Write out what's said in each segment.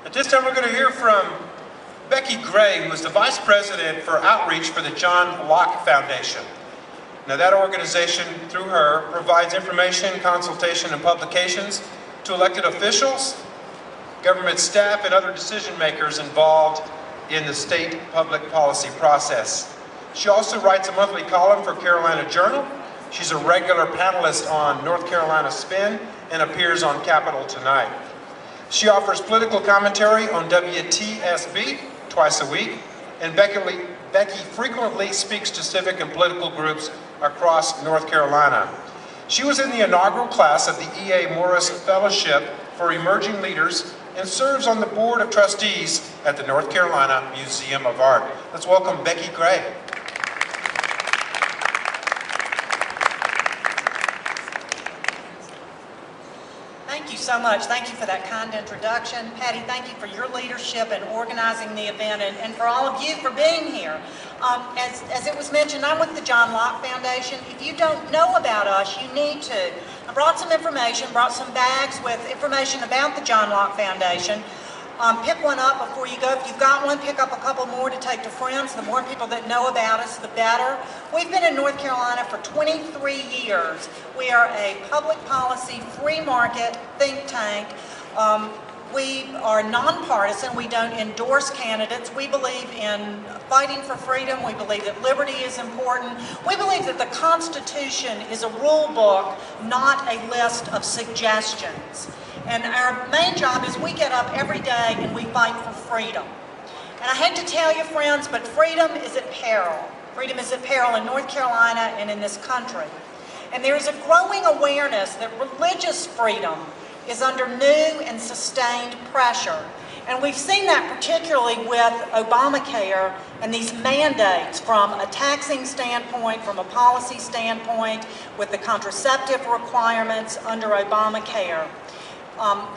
At this time, we're going to hear from Becki Gray, who is the Vice President for Outreach for the John Locke Foundation. Now, that organization, through her, provides information, consultation, and publications to elected officials, government staff, and other decision makers involved in the state public policy process. She also writes a monthly column for Carolina Journal. She's a regular panelist on North Carolina Spin and appears on Capitol Tonight. She offers political commentary on WTSB twice a week, and Becki frequently speaks to civic and political groups across North Carolina. She was in the inaugural class of the E.A. Morris Fellowship for Emerging Leaders and serves on the Board of Trustees at the North Carolina Museum of Art. Let's welcome Becki Gray. Thank you so much. Thank you for that kind introduction. Patty, thank you for your leadership in organizing the event, and for all of you for being here. As it was mentioned, I'm with the John Locke Foundation. If you don't know about us, you need to. I brought some information, brought some bags with information about the John Locke Foundation. Pick one up before you go. If you've got one, pick up a couple more to take to friends. The more people that know about us, the better. We've been in North Carolina for 23 years. We are a public policy, free market think tank. We are nonpartisan. We don't endorse candidates. We believe in fighting for freedom. We believe that liberty is important. We believe that the Constitution is a rule book, not a list of suggestions. And our main job is we get up every day and we fight for freedom. And I hate to tell you, friends, but freedom is at peril. Freedom is at peril in North Carolina and in this country. And there is a growing awareness that religious freedom is under new and sustained pressure. And we've seen that particularly with Obamacare and these mandates from a taxing standpoint, from a policy standpoint, with the contraceptive requirements under Obamacare.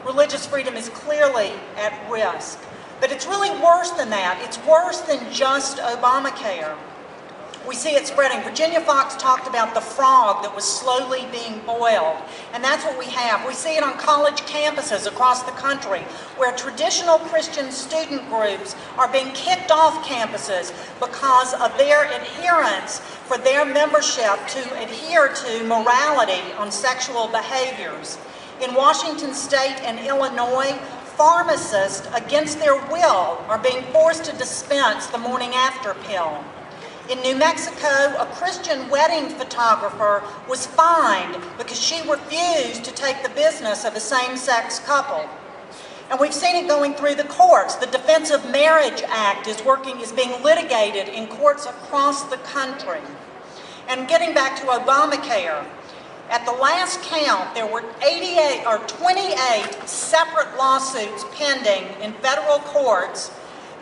Religious freedom is clearly at risk. But it's really worse than that. It's worse than just Obamacare. We see it spreading. Virginia Fox talked about the frog that was slowly being boiled. And that's what we have. We see it on college campuses across the country, where traditional Christian student groups are being kicked off campuses because of their adherence for their membership to adhere to morality on sexual behaviors. In Washington State and Illinois, pharmacists, against their will, are being forced to dispense the morning after pill. In New Mexico, a Christian wedding photographer was fined because she refused to take the business of a same-sex couple. And we've seen it going through the courts. The Defense of Marriage Act is being litigated in courts across the country. And getting back to Obamacare, at the last count, there were 28 separate lawsuits pending in federal courts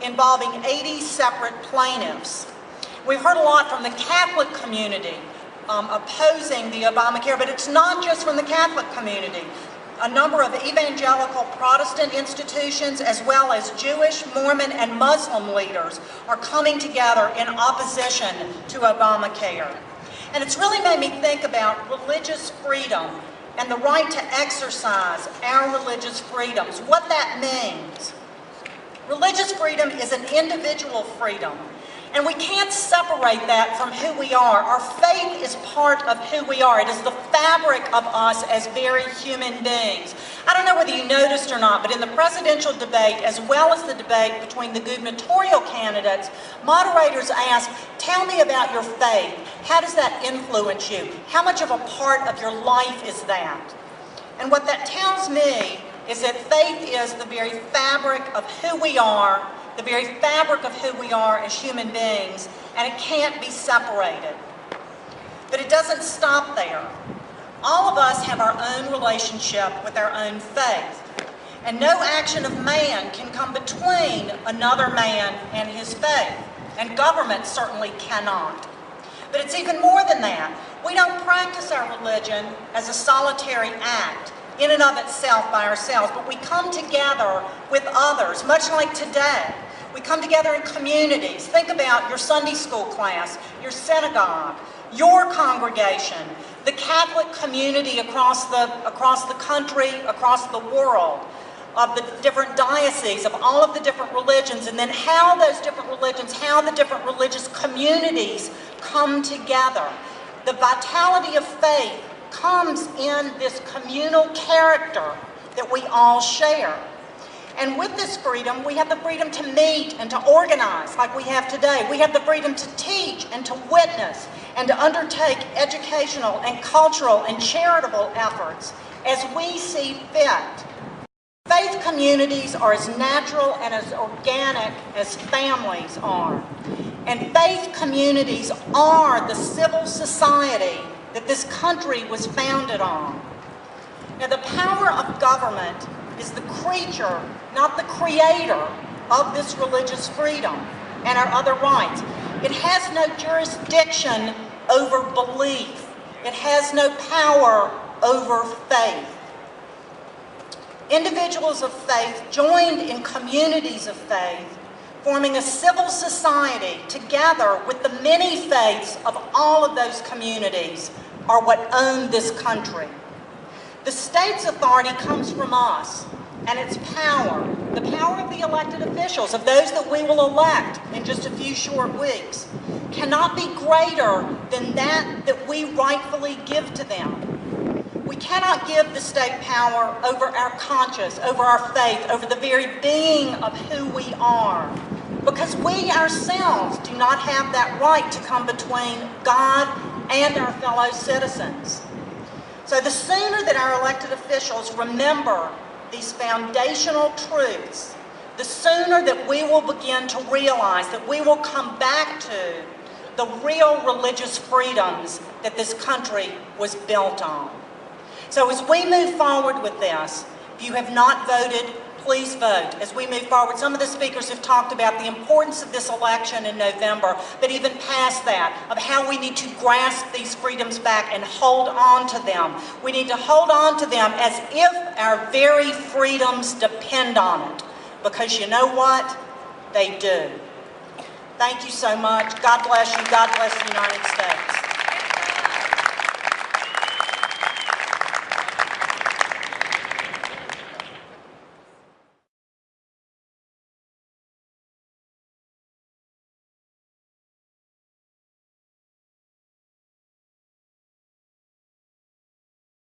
involving 80 separate plaintiffs. We've heard a lot from the Catholic community opposing the Obamacare, but it's not just from the Catholic community. A number of evangelical Protestant institutions, as well as Jewish, Mormon, and Muslim leaders, are coming together in opposition to Obamacare. And it's really made me think about religious freedom and the right to exercise our religious freedoms, what that means. Religious freedom is an individual freedom, and we can't separate that from who we are. Our faith is part of who we are. It is the fabric of us as very human beings. I don't know whether you noticed or not, but in the presidential debate, as well as the debate between the gubernatorial candidates, moderators asked, tell me about your faith. How does that influence you? How much of a part of your life is that? And what that tells me is that faith is the very fabric of who we are, the very fabric of who we are as human beings, and it can't be separated. But it doesn't stop there. All of us have our own relationship with our own faith, and no action of man can come between another man and his faith, and government certainly cannot. But it's even more than that. We don't practice our religion as a solitary act in and of itself by ourselves, but we come together with others, much like today. We come together in communities. Think about your Sunday school class, your synagogue, your congregation, the Catholic community across the country, across the world. of the different dioceses, of all of the different religions, and then how those different religions, how the different religious communities come together. The vitality of faith comes in this communal character that we all share. And with this freedom, we have the freedom to meet and to organize like we have today. We have the freedom to teach and to witness and to undertake educational and cultural and charitable efforts as we see fit. Faith communities are as natural and as organic as families are. And faith communities are the civil society that this country was founded on. Now, the power of government is the creature, not the creator, of this religious freedom and our other rights. It has no jurisdiction over belief. It has no power over faith. Individuals of faith joined in communities of faith, forming a civil society together with the many faiths of all of those communities, are what own this country. The state's authority comes from us, and its power, the power of the elected officials, of those that we will elect in just a few short weeks, cannot be greater than that we rightfully give to them. We cannot give the state power over our conscience, over our faith, over the very being of who we are, because we ourselves do not have that right to come between God and our fellow citizens. So the sooner that our elected officials remember these foundational truths, the sooner that we will begin to realize that we will come back to the real religious freedoms that this country was built on. So as we move forward with this, if you have not voted, please vote. As we move forward, some of the speakers have talked about the importance of this election in November, but even past that, of how we need to grasp these freedoms back and hold on to them. We need to hold on to them as if our very freedoms depend on it, because you know what? They do. Thank you so much. God bless you. God bless the United States.